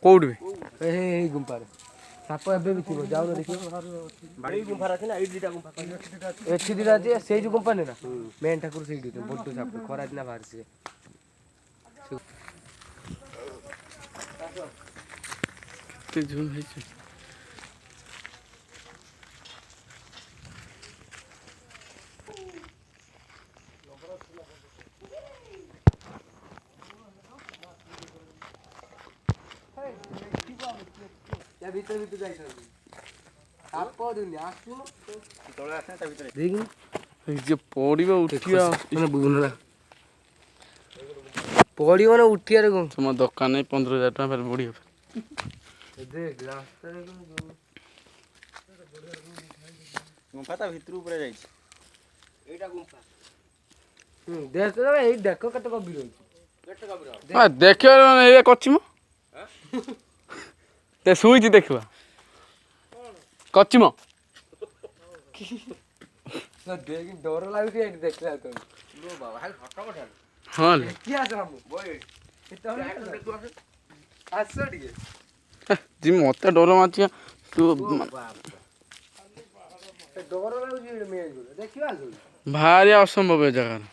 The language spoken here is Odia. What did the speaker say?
କୋଉଠି ବେ? ଏଇ ଗୁମ୍ପାରେ ସାପ ଏବେ ବି ଥିବ ଯାଉନ ଦେଖିବ ଏଠି ଦିଟା ଅଛି ସେଇ ଯୋଉ ଗୁମ୍ପା ନୁହେଁ ନା ମେନ୍ ଠାକୁର ସେଇଠି ବଡ ସାପ ଖରା ଦିନ ବାହାରି ସିଏ ଝୁମ୍ ହେଇଛି। ଭିତରେ ଯାଇଛନ୍ତି ସାପ ଦୁନିଆ ଆସୁନ ପଡିବ ଉଠିବା ପଡିବ ନା ଉଠିବାରେ କଣ ତମ ଦୋକାନରେ 15,000 ଟଙ୍କା ଫେରେ ବଢିବ। ଗୁମ୍ଫା ତା ଭିତରକୁ ପୁରା ଯାଇଛି। ଏଇଟା ଗୁମ୍ଫା ଏଇ ଦେଖ କେତେ ଗଭୀର ଅଛି ଦେଖିବ ଏ କଚିମ ଶୁଇଛି ଦେଖିବା କଚିମ ଡର ଲାଗୁଛି ଏଠି ଦେଖିଲା ହଁ ଆସ ଟିକେ ମତେ ଡର ମାରୁଛି ତୁ ଡର ଲାଗୁଛି ଦେଖିବା ଭାରି ଅସମ୍ଭବ ଏ ଜାଗାରେ।